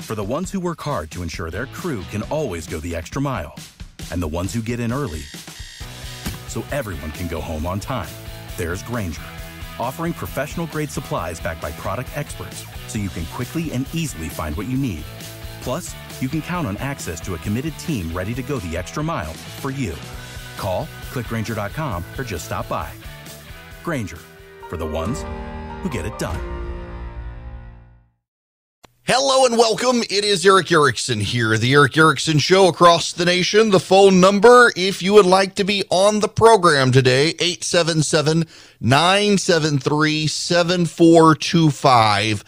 For the ones who work hard to ensure their crew can always go the extra mile, and the ones who get in early so everyone can go home on time, there's Grainger, offering professional-grade supplies backed by product experts so you can quickly and easily find what you need. Plus, you can count on access to a committed team ready to go the extra mile for you. Call, click Grainger.com, or just stop by. Grainger, for the ones who get it done. Hello and welcome. It is Eric Erickson here, the Eric Erickson Show across the nation. The phone number, if you would like to be on the program today, 877-973-7425.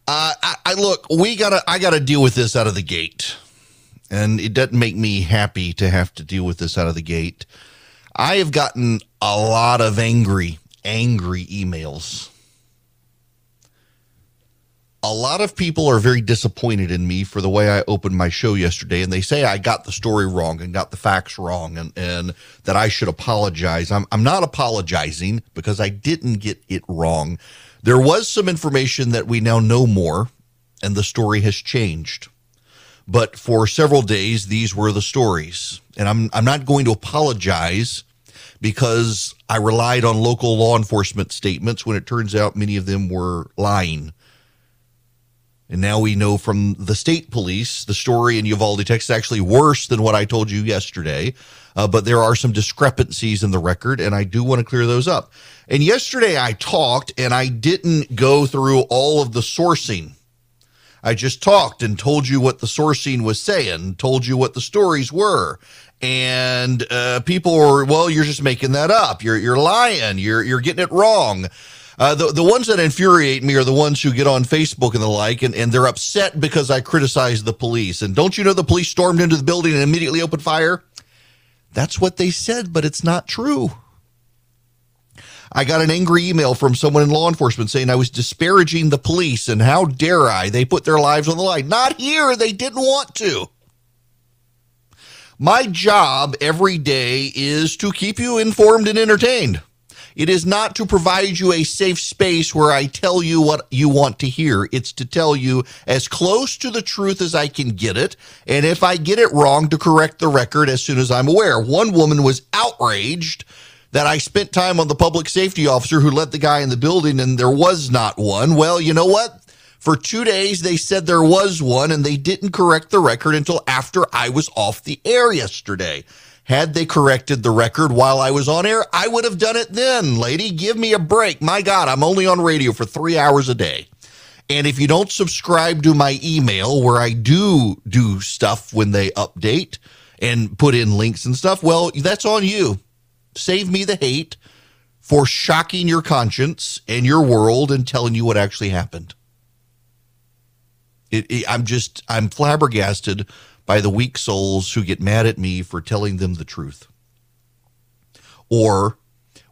I gotta deal with this out of the gate, and it doesn't make me happy to have to deal with this out of the gate. I have gotten a lot of angry emails. A lot of people are very disappointed in me for the way I opened my show yesterday, and they say I got the story wrong and got the facts wrong and that I should apologize. I'm not apologizing because I didn't get it wrong. There was some information that we now know more, and the story has changed. But for several days, these were the stories. And I'm not going to apologize because I relied on local law enforcement statements when it turns out many of them were lying. And now we know from the state police, the story in Uvalde, Texas, is actually worse than what I told you yesterday. But there are some discrepancies in the record, and I do want to clear those up. And yesterday I talked, and I didn't go through all of the sourcing. I just talked and told you what the sourcing was saying, told you what the stories were. And people were, well, you're just making that up. You're lying. You're getting it wrong. The ones that infuriate me are the ones who get on Facebook and the like, and they're upset because I criticize the police. And don't you know the police stormed into the building and immediately opened fire? That's what they said, but it's not true. I got an angry email from someone in law enforcement saying I was disparaging the police, and how dare I? They put their lives on the line. Not here. They didn't want to. My job every day is to keep you informed and entertained. It is not to provide you a safe space where I tell you what you want to hear. It's to tell you as close to the truth as I can get it. And if I get it wrong, to correct the record as soon as I'm aware. One woman was outraged that I spent time on the public safety officer who let the guy in the building and there was not one. Well, you know what? For 2 days, they said there was one, and they didn't correct the record until after I was off the air yesterday. Had they corrected the record while I was on air, I would have done it then. Lady, give me a break. My God, I'm only on radio for 3 hours a day. And if you don't subscribe to my email where I do stuff when they update and put in links and stuff, well, that's on you. Save me the hate for shocking your conscience and your world and telling you what actually happened. I'm flabbergasted by the weak souls who get mad at me for telling them the truth. Or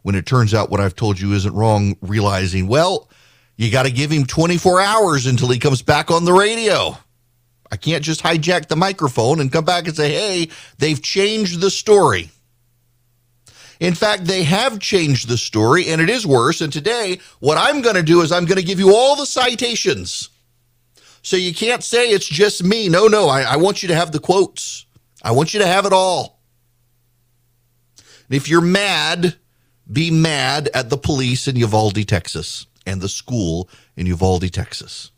when it turns out what I've told you isn't wrong, realizing, well, you got to give him 24 hours until he comes back on the radio. I can't just hijack the microphone and come back and say, hey, they've changed the story. In fact, they have changed the story, and it is worse. And today, what I'm going to do is I'm going to give you all the citations. So you can't say it's just me. No, I want you to have the quotes. I want you to have it all. And if you're mad, be mad at the police in Uvalde, Texas, and the school in Uvalde, Texas.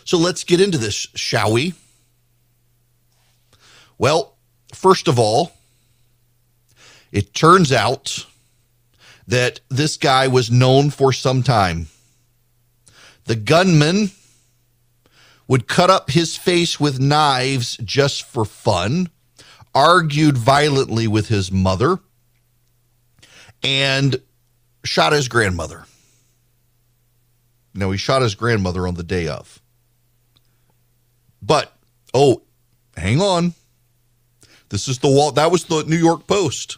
So let's get into this, shall we? Well, first of all, it turns out that this guy was known for some time. The gunman would cut up his face with knives just for fun, argued violently with his mother, and shot his grandmother. Now, he shot his grandmother on the day of. But, hang on. This is that was the New York Post.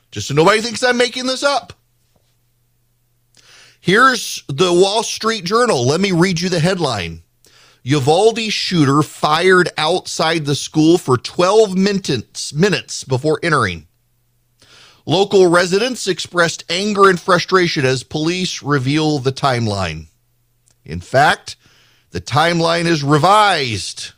Just so nobody thinks I'm making this up. Here's the Wall Street Journal. Let me read you the headline. Uvalde shooter fired outside the school for 12 minutes before entering. Local residents expressed anger and frustration as police reveal the timeline. In fact, The timeline is revised.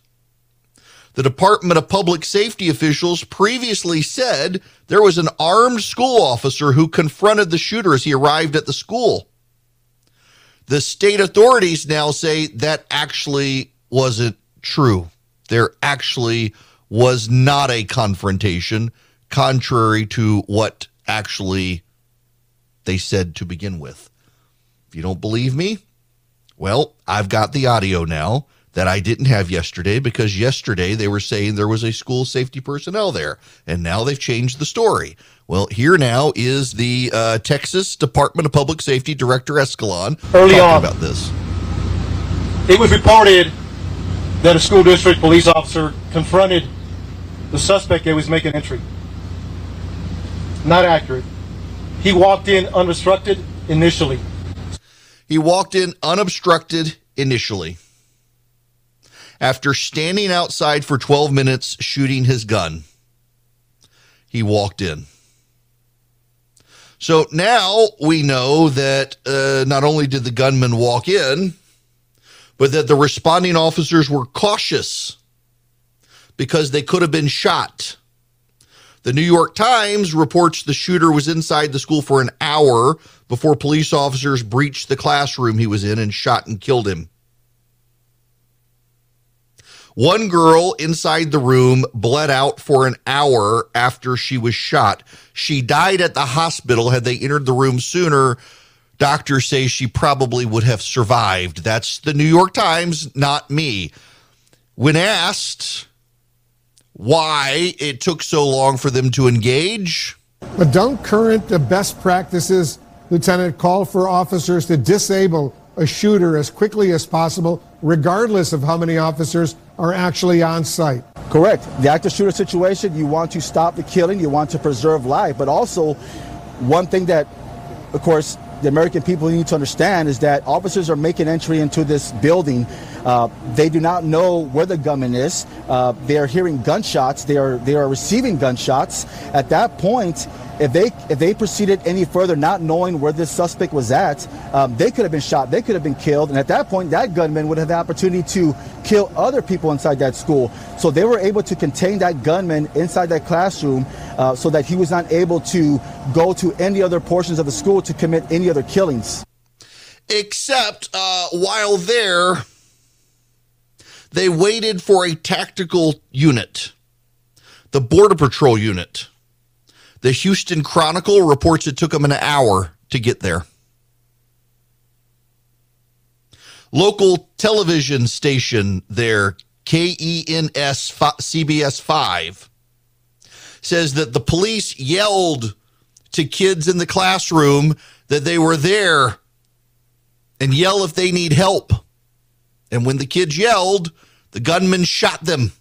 The Department of Public Safety officials previously said there was an armed school officer who confronted the shooter as he arrived at the school. The state authorities now say that actually wasn't true. There actually was not a confrontation, contrary to what actually they said to begin with. If you don't believe me, well, I've got the audio now that I didn't have yesterday, because yesterday they were saying there was a school safety personnel there, and now they've changed the story. Well, here now is the Texas Department of Public Safety Director Escalon early talking on about this. It was reported that a school district police officer confronted the suspect that was making entry. Not accurate. He walked in unobstructed initially. He walked in unobstructed initially, after standing outside for 12 minutes shooting his gun. He walked in. So now we know that not only did the gunman walk in, but that the responding officers were cautious because they could have been shot. The New York Times reports the shooter was inside the school for an hour before police officers breached the classroom he was in and shot and killed him. One girl inside the room bled out for an hour after she was shot. She died at the hospital. Had they entered the room sooner, doctors say she probably would have survived. That's the New York Times, not me. When asked why it took so long for them to engage. But don't current best practices, Lieutenant, call for officers to disable a shooter as quickly as possible, regardless of how many officers are actually on site? Correct. The active shooter situation, you want to stop the killing, you want to preserve life, but also one thing that, of course, the American people need to understand is that officers are making entry into this building. They do not know where the gunman is. They are hearing gunshots. They are receiving gunshots. At that point, if they proceeded any further, not knowing where this suspect was at, they could have been shot. They could have been killed. And at that point, that gunman would have the opportunity to kill other people inside that school. So they were able to contain that gunman inside that classroom so that he was not able to go to any other portions of the school to commit any other killings. Except while there, they waited for a tactical unit, the Border Patrol unit. The Houston Chronicle reports it took them an hour to get there. Local television station there, KENS CBS 5, says that the police yelled to kids in the classroom that they were there and yell if they need help. And when the kids yelled, the gunman shot them.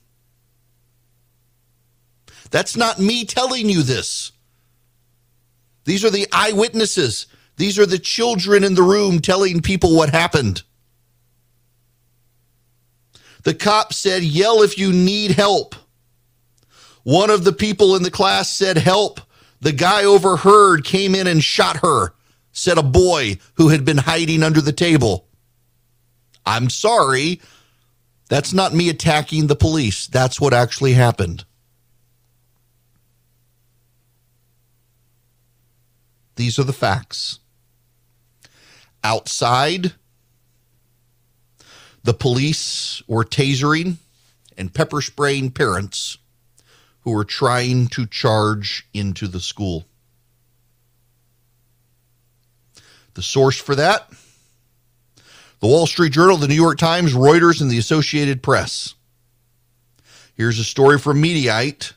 That's not me telling you this. These are the eyewitnesses. These are the children in the room telling people what happened. The cop said, yell if you need help. One of the people in the class said, help. The guy overheard, came in and shot her, said a boy who had been hiding under the table. I'm sorry. That's not me attacking the police. That's what actually happened. These are the facts. Outside, the police were tasering and pepper spraying parents who were trying to charge into the school. The source for that? The Wall Street Journal, the New York Times, Reuters, and the Associated Press. Here's a story from Mediaite.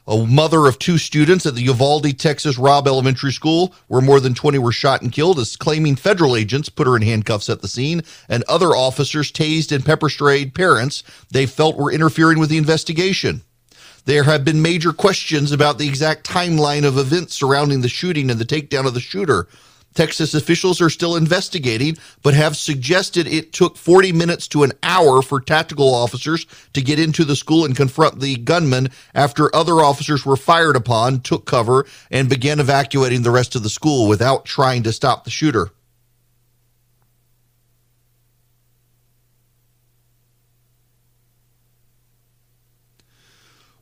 A mother of two students at the Uvalde, Texas, Robb Elementary School, where more than 20 were shot and killed, is claiming federal agents put her in handcuffs at the scene and other officers tased and pepper sprayed parents they felt were interfering with the investigation. There have been major questions about the exact timeline of events surrounding the shooting and the takedown of the shooter. Texas officials are still investigating, but have suggested it took 40 minutes to an hour for tactical officers to get into the school and confront the gunman after other officers were fired upon, took cover, and began evacuating the rest of the school without trying to stop the shooter.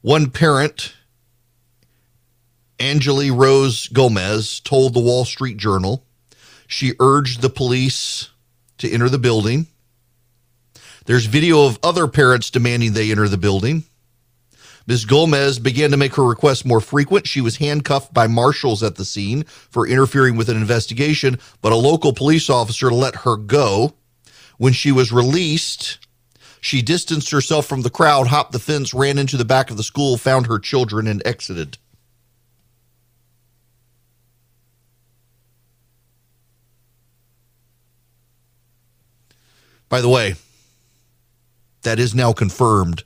One parent, Angeli Rose Gomez, told the Wall Street Journal she urged the police to enter the building. There's video of other parents demanding they enter the building. Ms. Gomez began to make her requests more frequent. She was handcuffed by marshals at the scene for interfering with an investigation, but a local police officer let her go. When she was released, she distanced herself from the crowd, hopped the fence, ran into the back of the school, found her children, and exited. By the way, that is now confirmed.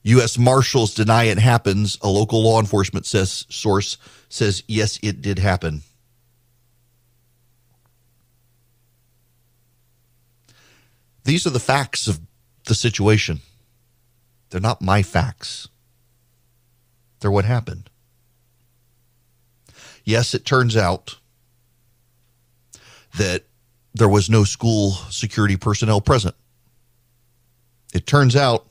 U.S. Marshals deny it happens. A local law enforcement source says, yes, it did happen. These are the facts of the situation. They're not my facts. They're what happened. Yes, it turns out that there was no school security personnel present. It turns out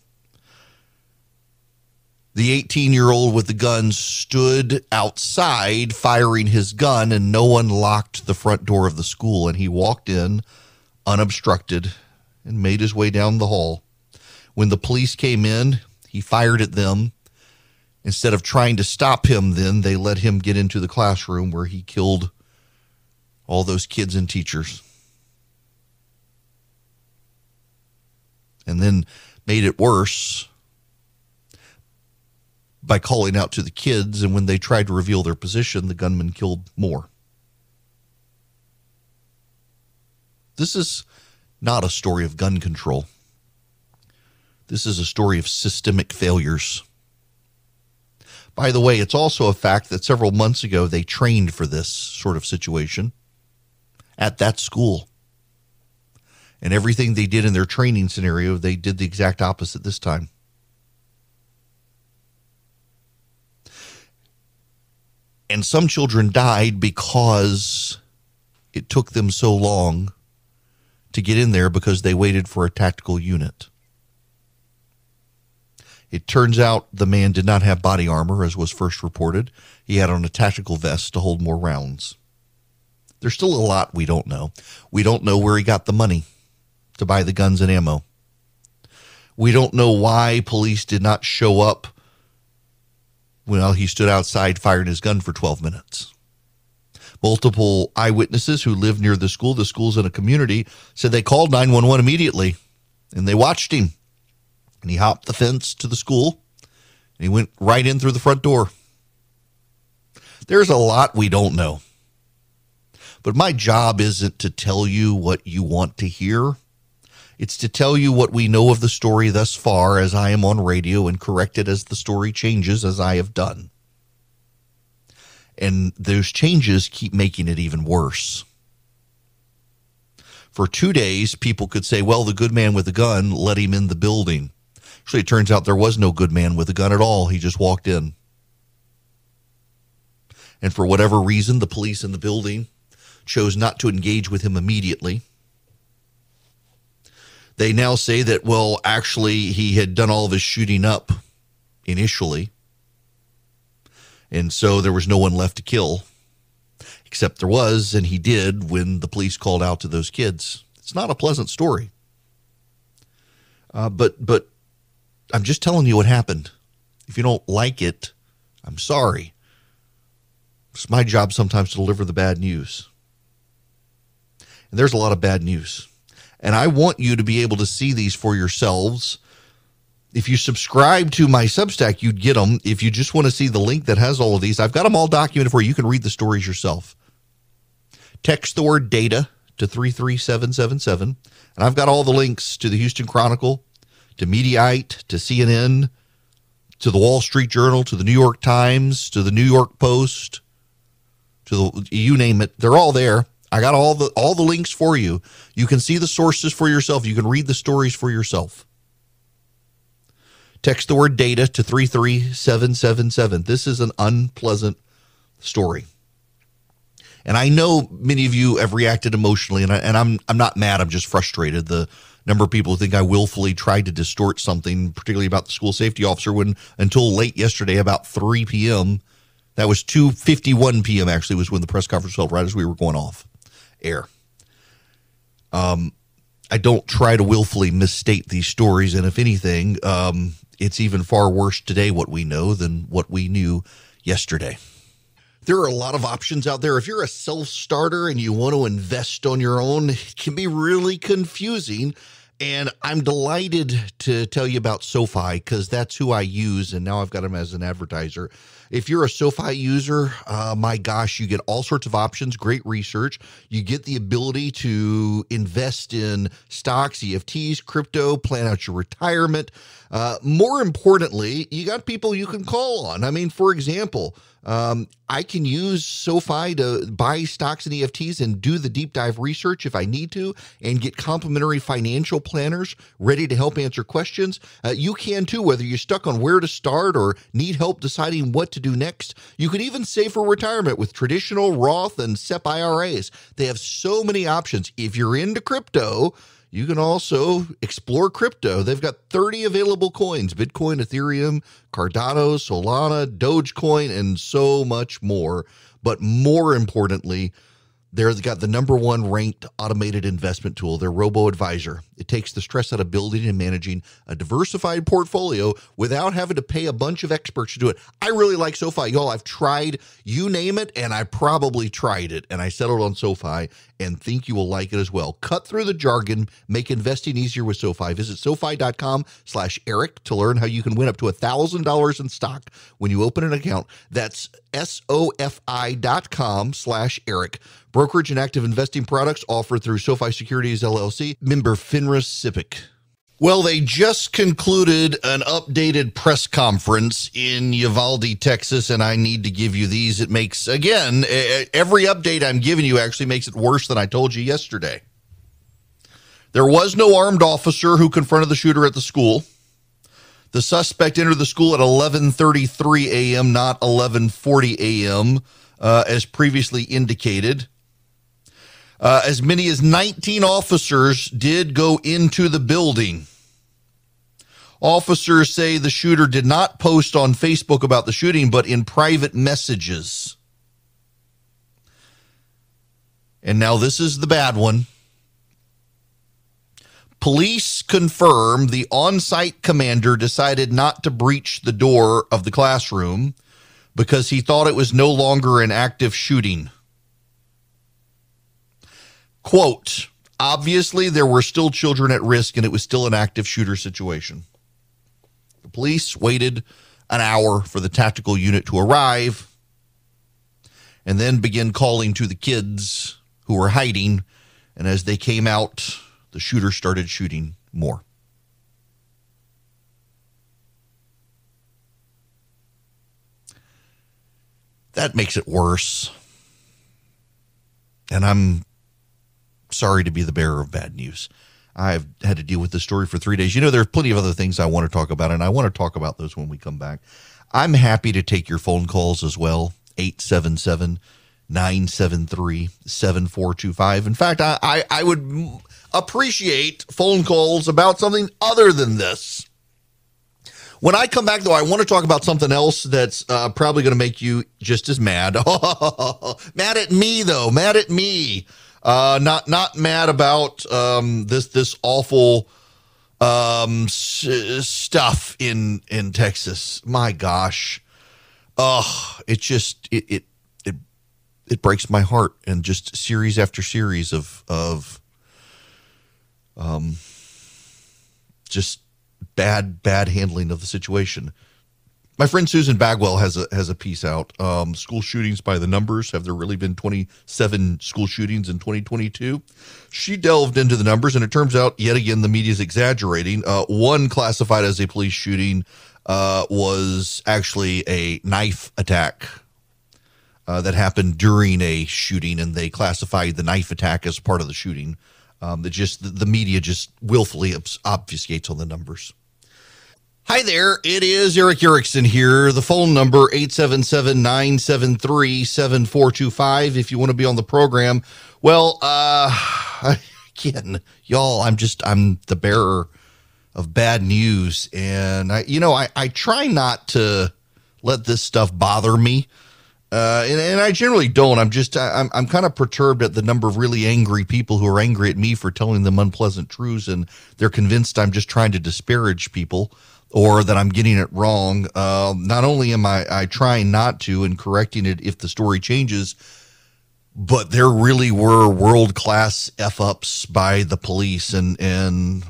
the 18-year-old with the gun stood outside firing his gun, and no one locked the front door of the school, and he walked in unobstructed and made his way down the hall. When the police came in, he fired at them. Instead of trying to stop him, then they let him get into the classroom where he killed all those kids and teachers. And then made it worse by calling out to the kids, and when they tried to reveal their position, the gunman killed more. This is not a story of gun control. This is a story of systemic failures. By the way, it's also a fact that several months ago they trained for this sort of situation at that school. And everything they did in their training scenario, they did the exact opposite this time. And some children died because it took them so long to get in there because they waited for a tactical unit. It turns out the man did not have body armor, as was first reported. He had on a tactical vest to hold more rounds. There's still a lot we don't know. We don't know where he got the money to buy the guns and ammo. We don't know why police did not show up. Well, he stood outside firing his gun for 12 minutes. Multiple eyewitnesses who lived near the school's in a community, said they called 911 immediately, and they watched him. And he hopped the fence to the school, and he went right in through the front door. There's a lot we don't know. But my job isn't to tell you what you want to hear. It's to tell you what we know of the story thus far as I am on radio, and correct it as the story changes, as I have done. And those changes keep making it even worse. For 2 days, people could say, well, the good man with the gun let him in the building. Actually, it turns out there was no good man with a gun at all. He just walked in. And for whatever reason, the police in the building chose not to engage with him immediately. They now say that, well, actually, he had done all of his shooting up initially. And so there was no one left to kill. Except there was, and he did when the police called out to those kids. It's not a pleasant story. But I'm just telling you what happened. If you don't like it, I'm sorry. It's my job sometimes to deliver the bad news. And there's a lot of bad news. And I want you to be able to see these for yourselves. If you subscribe to my Substack, you'd get them. If you just want to see the link that has all of these, I've got them all documented for you. You can read the stories yourself. Text the word data to 33777. And I've got all the links to the Houston Chronicle, to Mediaite, to CNN, to the Wall Street Journal, to the New York Times, to the New York Post, to the, you name it. They're all there. I got all the links for you. You can see the sources for yourself. You can read the stories for yourself. Text the word data to 33777. This is an unpleasant story. And I know many of you have reacted emotionally, and I'm not mad. I'm just frustrated. The number of people who think I willfully tried to distort something, particularly about the school safety officer, when until late yesterday, about 3 p.m., that was 2:51 p.m. actually was when the press conference was held, right as we were going off air. I don't try to willfully misstate these stories, and if anything, it's even far worse today what we know than what we knew yesterday. There are a lot of options out there. If you're a self-starter and you want to invest on your own, it can be really confusing. And I'm delighted to tell you about SoFi because that's who I use, and now I've got them as an advertiser. If you're a SoFi user, my gosh, you get all sorts of options, great research. You get the ability to invest in stocks, EFTs, crypto, plan out your retirement. More importantly, you got people you can call on. I mean, for example, I can use SoFi to buy stocks and EFTs and do the deep dive research if I need to and get complimentary financial planners ready to help answer questions. You can too, whether you're stuck on where to start or need help deciding what to do next. You could even save for retirement with traditional Roth and SEP IRAs. They have so many options. If you're into crypto, you can also explore crypto. They've got 30 available coins: Bitcoin, Ethereum, Cardano, Solana, Dogecoin, and so much more. But more importantly, they've got the #1 ranked automated investment tool, their robo-advisor. It takes the stress out of building and managing a diversified portfolio without having to pay a bunch of experts to do it. I really like SoFi. Y'all, I've tried, you name it, and I probably tried it, and I settled on SoFi and think you will like it as well. Cut through the jargon, make investing easier with SoFi. Visit SoFi.com/Eric to learn how you can win up to $1,000 in stock when you open an account. That's SoFi.com/Eric. Brokerage and active investing products offered through SoFi Securities LLC, member FINRA SIPC. Well, they just concluded an updated press conference in Uvalde, Texas, and I need to give you these. It makes, again, every update I'm giving you actually makes it worse than I told you yesterday. There was no armed officer who confronted the shooter at the school. The suspect entered the school at 11:33 a.m., not 11:40 a.m., as previously indicated. As many as 19 officers did go into the building. Officers say the shooter did not post on Facebook about the shooting, but in private messages. And now this is the bad one. Police confirm the on-site commander decided not to breach the door of the classroom because he thought it was no longer an active shooting. Quote, obviously there were still children at risk and it was still an active shooter situation. The police waited an hour for the tactical unit to arrive and then began calling to the kids who were hiding. And as they came out, the shooter started shooting more. That makes it worse. And I'm sorry to be the bearer of bad news. I've had to deal with this story for 3 days. You know, there are plenty of other things I want to talk about, and I want to talk about those when we come back. I'm happy to take your phone calls as well, 877-973-7425. In fact, I would appreciate phone calls about something other than this. When I come back, though, I want to talk about something else that's probably going to make you just as mad. Mad at me, though. Mad at me. Not mad about this awful stuff in Texas. My gosh, it just it breaks my heart, and just series after series of just bad handling of the situation. My friend Susan Bagwell has a piece out. School shootings by the numbers. Have there really been 27 school shootings in 2022? She delved into the numbers, and it turns out, yet again, the media is exaggerating. One classified as a police shooting was actually a knife attack that happened during a shooting, and they classified the knife attack as part of the shooting. The media just willfully obfuscates on the numbers. Hi there, it is Eric Erickson here. The phone number, 877-973-7425, if you want to be on the program. Well, again, y'all, I'm the bearer of bad news, and I try not to let this stuff bother me, and I generally don't. I'm kind of perturbed at the number of really angry people who are angry at me for telling them unpleasant truths, and they're convinced I'm just trying to disparage people, or that I'm getting it wrong. Not only am I trying not to and correcting it if the story changes, but there really were world-class F-ups by the police, and I'm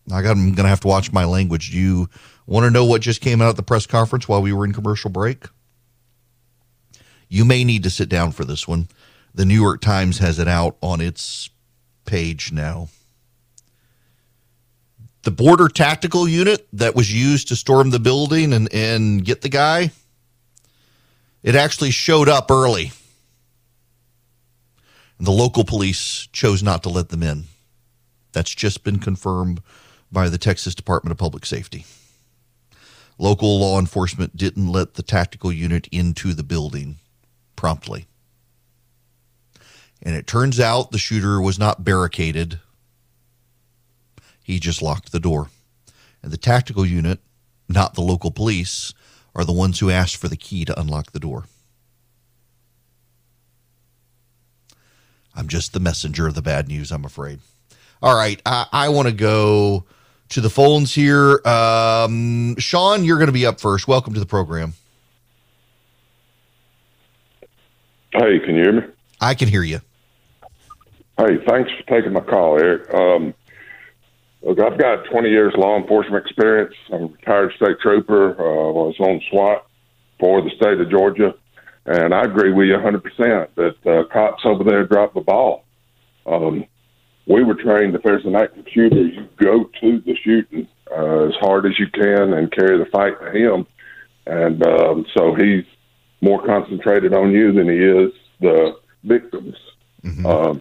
going to have to watch my language. Do you want to know what just came out at the press conference while we were in commercial break? You may need to sit down for this one. The New York Times has it out on its page now. The border tactical unit that was used to storm the building and get the guy, it actually showed up early. And the local police chose not to let them in. That's just been confirmed by the Texas Department of Public Safety. Local law enforcement didn't let the tactical unit into the building promptly. And it turns out the shooter was not barricaded. He just locked the door. And the tactical unit, not the local police, are the ones who asked for the key to unlock the door. I'm just the messenger of the bad news, I'm afraid. All right, I want to go to the phones here. Sean, you're going to be up first. Welcome to the program. Hey, can you hear me? I can hear you. Hey, thanks for taking my call, Eric. Look, I've got 20 years law enforcement experience. I'm a retired state trooper. Was on SWAT for the state of Georgia. And I agree with you 100% that cops over there dropped the ball. We were trained if there's an active shooter, you go to the shooting as hard as you can and carry the fight to him. And so he's more concentrated on you than he is the victims. Mm-hmm.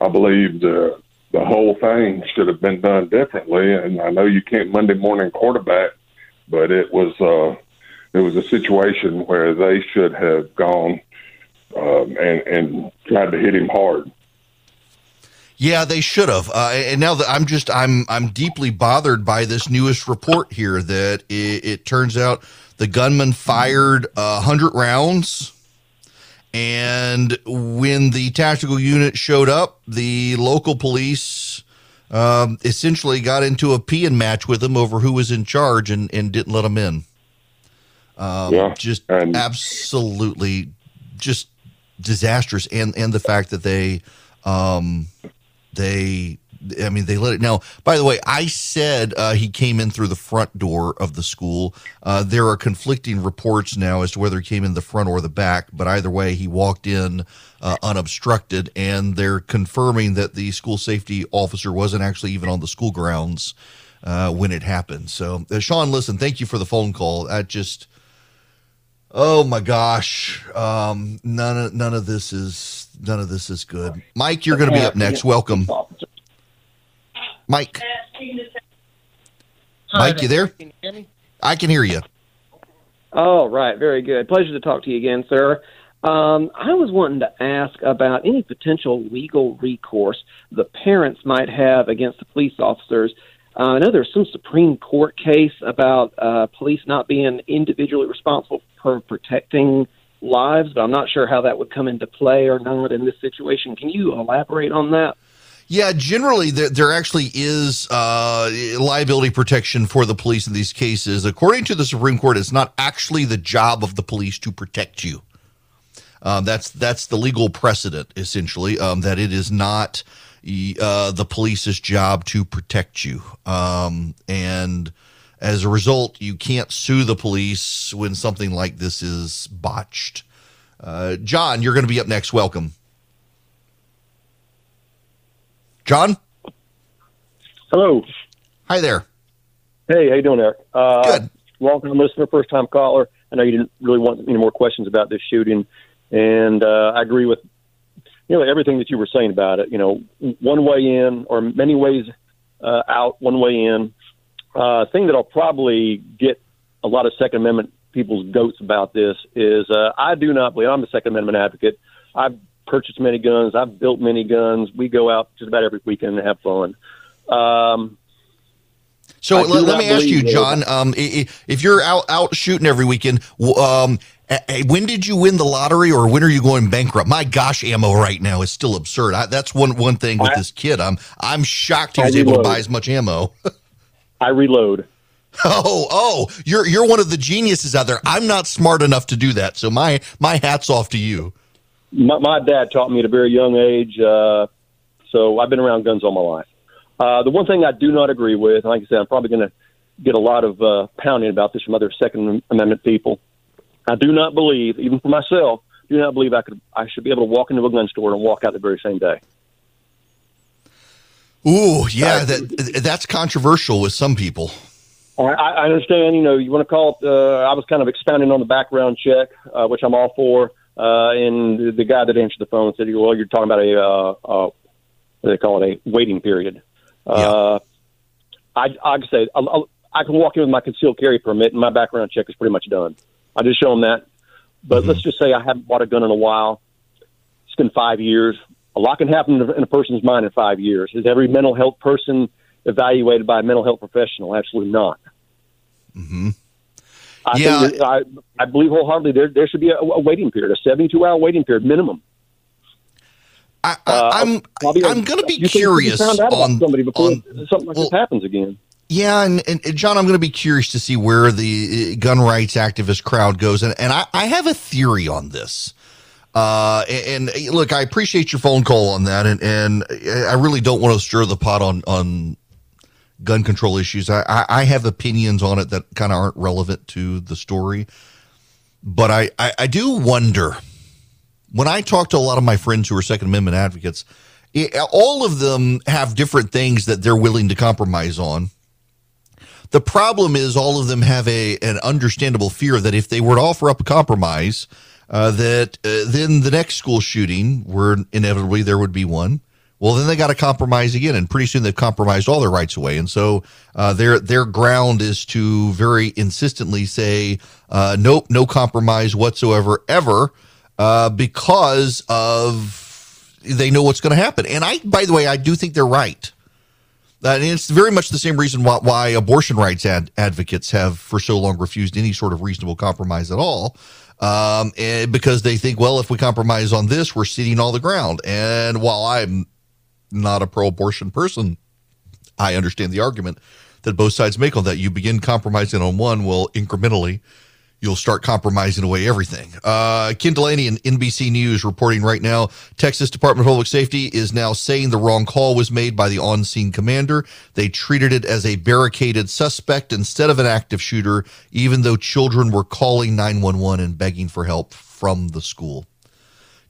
I believe the whole thing should have been done differently. And I know you can't Monday morning quarterback, but it was a situation where they should have gone and tried to hit him hard. Yeah, they should have. And now that I'm deeply bothered by this newest report here that it turns out the gunman fired 100 rounds. And when the tactical unit showed up, the local police essentially got into a peeing match with him over who was in charge and didn't let him in. Absolutely just disastrous. And the fact that they let it. Now, by the way, I said he came in through the front door of the school. There are conflicting reports now as to whether he came in the front or the back, but either way, he walked in unobstructed, and they're confirming that the school safety officer wasn't actually even on the school grounds when it happened. So, Sean, listen, thank you for the phone call. Oh my gosh, none of this is good. Mike, you're going to be up next. Welcome. Mike, you there? Can you hear me? I can hear you. Oh, right. Very good. Pleasure to talk to you again, sir. I was wanting to ask about any potential legal recourse the parents might have against the police officers. I know there's some Supreme Court case about police not being individually responsible for protecting lives, but I'm not sure how that would come into play or not in this situation. Can you elaborate on that? Yeah, generally there actually is liability protection for the police in these cases. According to the Supreme Court, it's not actually the job of the police to protect you. That's the legal precedent, essentially, that it is not the police's job to protect you. And as a result, you can't sue the police when something like this is botched. John, you're going to be up next. Welcome. John? Hello. Hi there. Hey, how you doing, Eric? Good. Long-time listener, first-time caller. I know you didn't really want any more questions about this shooting, and I agree with everything that you were saying about it. One way in or many ways out, one way in. thing that'll probably get a lot of Second Amendment people's goats about this is I do not believe, I'm a Second Amendment advocate. I've purchased many guns. I've built many guns. We go out just about every weekend and have fun. So let me ask you, John, if you're out shooting every weekend, when did you win the lottery, or when are you going bankrupt? My gosh, ammo right now is still absurd. That's one thing with this kid. I'm shocked he was able to buy as much ammo. I reload. Oh, you're one of the geniuses out there. I'm not smart enough to do that, so my hat's off to you. My dad taught me at a very young age, so I've been around guns all my life. The one thing I do not agree with, and like I said, I'm probably going to get a lot of pounding about this from other Second Amendment people. I do not believe, even for myself, I should be able to walk into a gun store and walk out the very same day. Ooh, yeah, that's controversial with some people. I understand, you want to call it, I was kind of expounding on the background check, which I'm all for, and the guy that answered the phone said, well, you're talking about they call it a waiting period. Yeah. I'd say I can walk in with my concealed carry permit, and my background check is pretty much done. I just show them that. But let's just say I haven't bought a gun in a while. It's been 5 years. A lot can happen in a person's mind in 5 years. Is every mental health person evaluated by a mental health professional? Absolutely not. Mm-hmm. I believe wholeheartedly there should be a waiting period, a 72-hour waiting period minimum. I'm going to be curious on somebody before something like this happens again. Yeah, and John, I'm going to be curious to see where the gun rights activist crowd goes, and I have a theory on this. And look, I appreciate your phone call on that, and I really don't want to stir the pot on gun control issues. I have opinions on it that kind of aren't relevant to the story, but I do wonder. When I talk to a lot of my friends who are Second Amendment advocates, all of them have different things that they're willing to compromise on. The problem is all of them have an understandable fear that if they were to offer up a compromise, that then the next school shooting, where inevitably there would be one, well, then they got to compromise again, and pretty soon they've compromised all their rights away. And so their ground is to very insistently say, nope, no compromise whatsoever, ever, because of they know what's going to happen. And by the way, I do think they're right. And it's very much the same reason why abortion rights advocates have for so long refused any sort of reasonable compromise at all, and because they think, well, if we compromise on this, we're ceding all the ground. And while I'm not a pro-abortion person, I understand the argument that both sides make on that. You begin compromising on one, well, incrementally, you'll start compromising away everything. Ken Delaney in NBC News reporting right now, Texas Department of Public Safety is now saying the wrong call was made by the on-scene commander. They treated it as a barricaded suspect instead of an active shooter, even though children were calling 911 and begging for help from the school.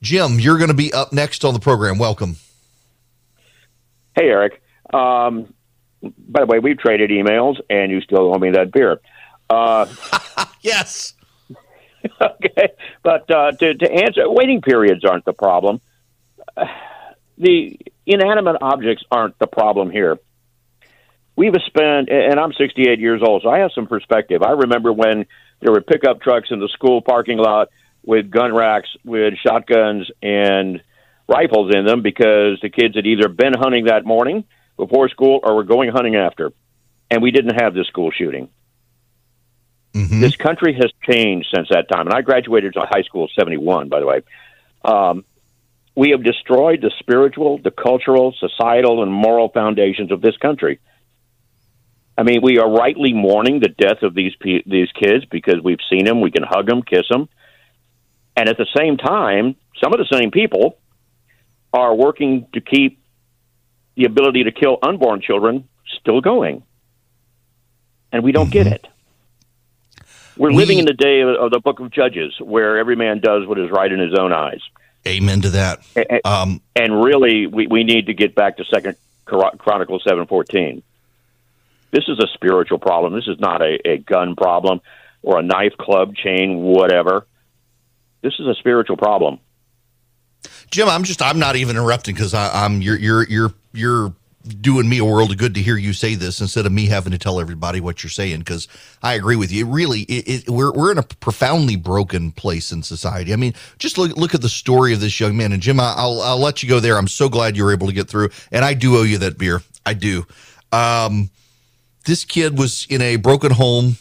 Jim, you're going to be up next on the program. Welcome. Hey, Eric. By the way, we've traded emails, and you still owe me that beer. Yes. Okay. But to answer, waiting periods aren't the problem. The inanimate objects aren't the problem here. We've spent, and I'm 68 years old, so I have some perspective. I remember when there were pickup trucks in the school parking lot with gun racks with shotguns and rifles in them because the kids had either been hunting that morning before school or were going hunting after. And we didn't have this school shooting. Mm-hmm. This country has changed since that time. And I graduated high school in 71, by the way. We have destroyed the spiritual, the cultural, societal, and moral foundations of this country. I mean, we are rightly mourning the death of these kids because we've seen them, we can hug them, kiss them. And at the same time, some of the same people are working to keep the ability to kill unborn children still going. And we don't get it. We're living in the day of the book of Judges, where every man does what is right in his own eyes. Amen to that. And really, we need to get back to 2 Chronicles 7:14. This is a spiritual problem. This is not a gun problem or a knife, club, chain, whatever. This is a spiritual problem. Jim, I'm not even interrupting because you're doing me a world of good to hear you say this instead of me having to tell everybody what you're saying, because I agree with you. It really, we're in a profoundly broken place in society. I mean, just look at the story of this young man. And Jim, I'll let you go there. I'm so glad you were able to get through. And I do owe you that beer. I do. This kid was in a broken home.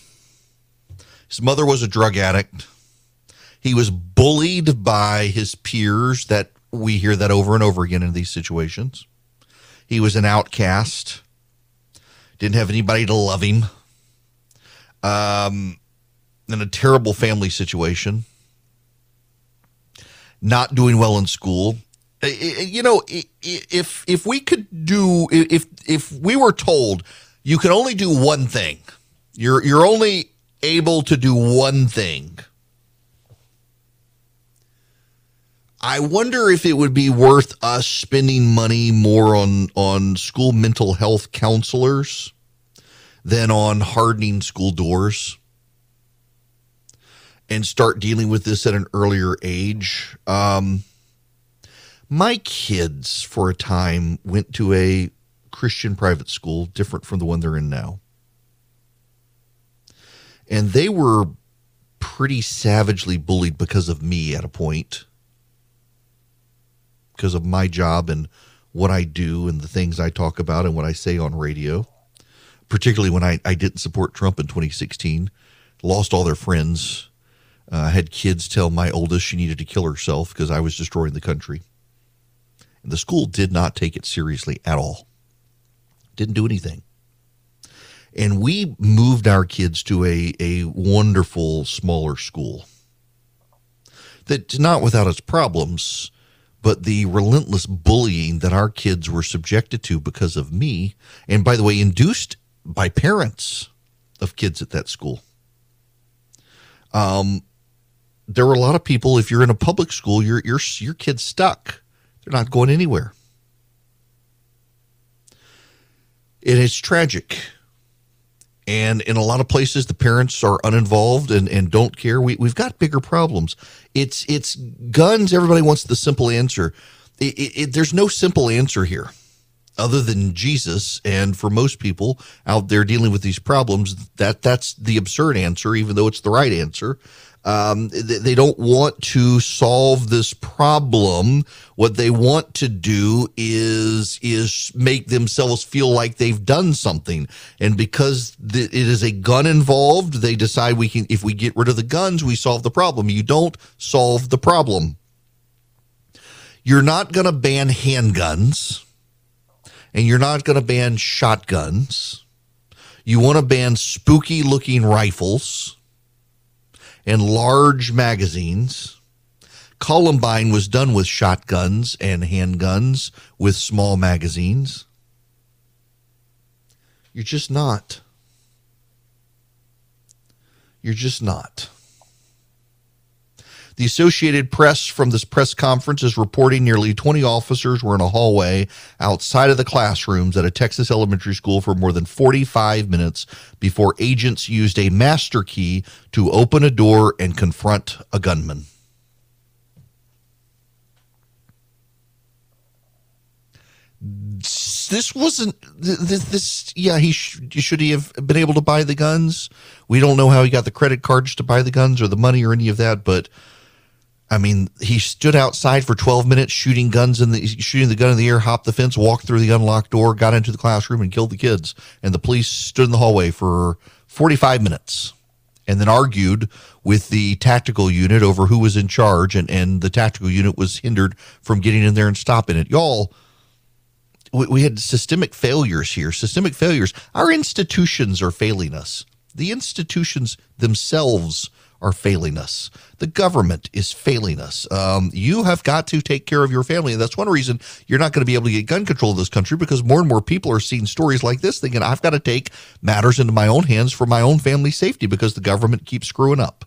His mother was a drug addict. He was bullied by his peers. That we hear that over and over again in these situations. He was an outcast. Didn't have anybody to love him. In a terrible family situation. Not doing well in school. You know, if we could do, if we were told you can only do one thing, you're only able to do one thing, I wonder if it would be worth us spending money more on school mental health counselors than on hardening school doors and start dealing with this at an earlier age. My kids, for a time, went to a Christian private school, different from the one they're in now. And they were pretty savagely bullied because of me at a point. Because of my job and what I do and the things I talk about and what I say on radio. Particularly when I didn't support Trump in 2016. Lost all their friends. Had kids tell my oldest she needed to kill herself because I was destroying the country. And the school did not take it seriously at all. Didn't do anything. And we moved our kids to a wonderful, smaller school. That's not without its problems, but the relentless bullying that our kids were subjected to because of me, and by the way, induced by parents of kids at that school. There were a lot of people, if you're in a public school, your kid's stuck. They're not going anywhere. And it's tragic. And in a lot of places, the parents are uninvolved and don't care. We've got bigger problems. It's guns. Everybody wants the simple answer. There's no simple answer here other than Jesus. And for most people out there dealing with these problems, that's the absurd answer, even though it's the right answer. They don't want to solve this problem. What they want to do is make themselves feel like they've done something. And because it is a gun involved, they decide if we get rid of the guns, we solve the problem. You don't solve the problem. You're not going to ban handguns, and you're not going to ban shotguns. You want to ban spooky looking rifles and large magazines. Columbine was done with shotguns and handguns with small magazines. You're just not. You're just not. The Associated Press from this press conference is reporting nearly 20 officers were in a hallway outside of the classrooms at a Texas elementary school for more than 45 minutes before agents used a master key to open a door and confront a gunman. This wasn't this. Yeah, should he have been able to buy the guns? We don't know how he got the credit cards to buy the guns or the money or any of that, but I mean, he stood outside for 12 minutes shooting the gun in the air, hopped the fence, walked through the unlocked door, got into the classroom, and killed the kids. And the police stood in the hallway for 45 minutes and then argued with the tactical unit over who was in charge, and the tactical unit was hindered from getting in there and stopping it. Y'all, we had systemic failures here, systemic failures. Our institutions are failing us. The institutions themselves are failing us. The government is failing us. You have got to take care of your family. And that's one reason you're not going to be able to get gun control in this country, because more and more people are seeing stories like this thinking, I've got to take matters into my own hands for my own family's safety because the government keeps screwing up.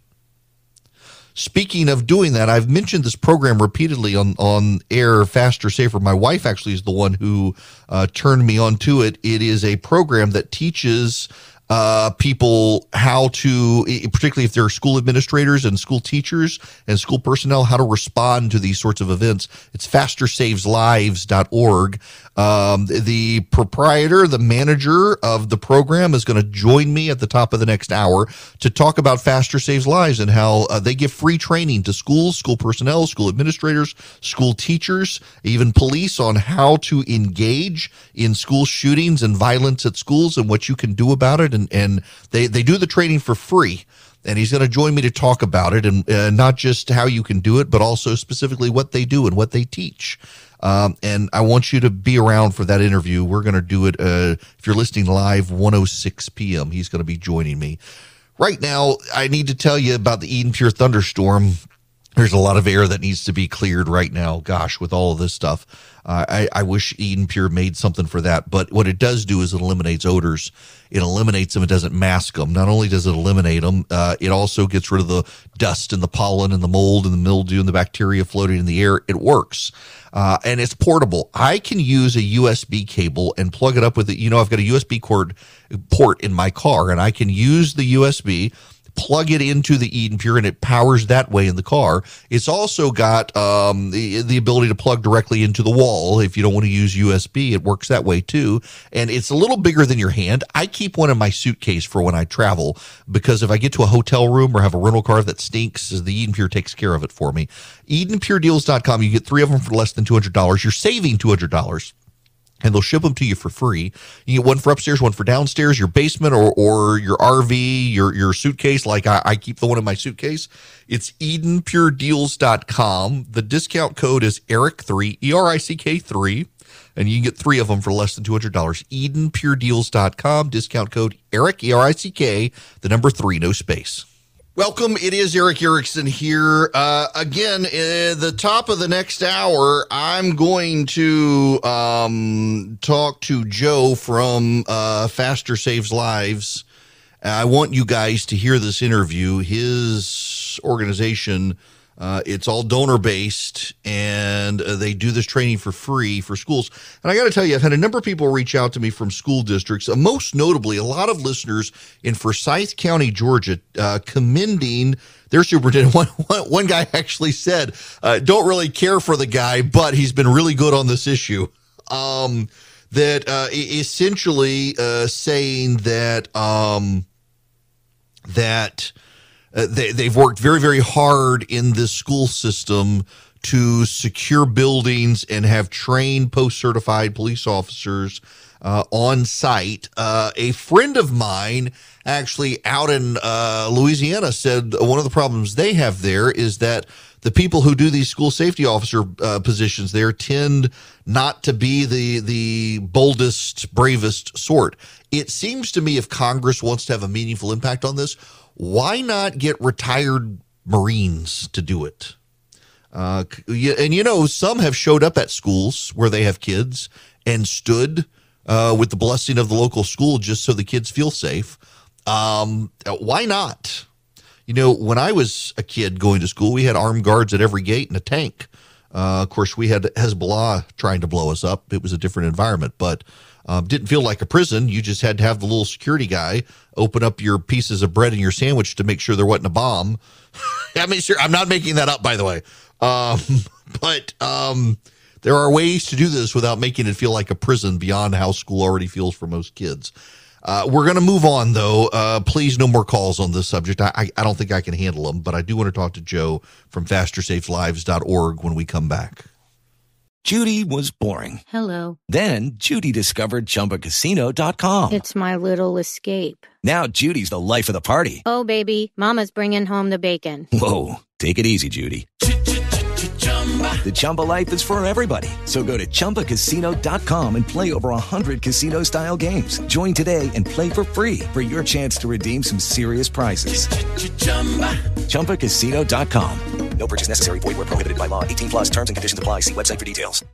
Speaking of doing that, I've mentioned this program repeatedly on air, Faster, Safer. My wife actually is the one who turned me on to it. It is a program that teaches people how to, particularly if they're school administrators and school teachers and school personnel, how to respond to these sorts of events. It's fastersaveslives.org. The proprietor, the manager of the program is going to join me at the top of the next hour to talk about Faster Saves Lives and how they give free training to schools, school personnel, school administrators, school teachers, even police on how to engage in school shootings and violence at schools and what you can do about it. And they do the training for free. And he's going to join me to talk about it, and not just how you can do it, but also specifically what they do and what they teach. And I want you to be around for that interview. We're going to do it, if you're listening live, 1:06 p.m. He's going to be joining me. Right now, I need to tell you about the Eden Pure thunderstorm. There's a lot of air that needs to be cleared right now. Gosh, with all of this stuff. I wish Eden Pure made something for that. But what it does do is it eliminates odors. It eliminates them. It doesn't mask them. Not only does it eliminate them, it also gets rid of the dust and the pollen and the mold and the mildew and the bacteria floating in the air. It works. And it's portable. I can use a USB cable and plug it up with it. You know, I've got a USB port in my car, and I can use the USB, plug it into the Eden Pure, and it powers that way in the car. It's also got the ability to plug directly into the wall. If you don't want to use USB, it works that way too. And it's a little bigger than your hand. I keep one in my suitcase for when I travel, because if I get to a hotel room or have a rental car that stinks, the Eden Pure takes care of it for me. EdenPureDeals.com. You get 3 of them for less than $200. You're saving $200. And they'll ship them to you for free. You get one for upstairs, one for downstairs, your basement, or your RV, your suitcase. Like I keep the one in my suitcase. It's EdenPureDeals.com. The discount code is ERICK3, ERICK3, and you can get 3 of them for less than $200. EdenPureDeals.com, discount code ERICK, ERICK, the number 3, no space. Welcome. It is Eric Erickson here. Again, at the top of the next hour, I'm going to talk to Joe from Faster Saves Lives. I want you guys to hear this interview. His organization, it's all donor-based, and they do this training for free for schools. And I got to tell you, I've had a number of people reach out to me from school districts, most notably a lot of listeners in Forsyth County, Georgia, commending their superintendent. One guy actually said, don't really care for the guy, but he's been really good on this issue. Essentially saying that they've worked very, very hard in this school system to secure buildings and have trained post-certified police officers on site. A friend of mine actually out in Louisiana said one of the problems they have there is that the people who do these school safety officer positions there tend not to be the boldest, bravest sort. It seems to me if Congress wants to have a meaningful impact on this, why not get retired Marines to do it? And, you know, some have showed up at schools where they have kids and stood with the blessing of the local school just so the kids feel safe. Why not? You know, when I was a kid going to school, we had armed guards at every gate and a tank. Of course, we had Hezbollah trying to blow us up. It was a different environment, but didn't feel like a prison. You just had to have the little security guy open up your pieces of bread and your sandwich to make sure there wasn't a bomb. I mean, sure, I'm not making that up, by the way. But there are ways to do this without making it feel like a prison beyond how school already feels for most kids. We're going to move on, though. Please, no more calls on this subject. I don't think I can handle them, but I do want to talk to Joe from fastersaveslives.org when we come back. Judy was boring. Hello. Then Judy discovered ChumbaCasino.com. It's my little escape. Now Judy's the life of the party. Oh, baby, mama's bringing home the bacon. Whoa, take it easy, Judy. The Chumba life is for everybody. So go to ChumbaCasino.com and play over 100 casino-style games. Join today and play for free for your chance to redeem some serious prizes. ChumbaCasino.com. No purchase necessary. Void where prohibited by law. 18+ terms and conditions apply. See website for details.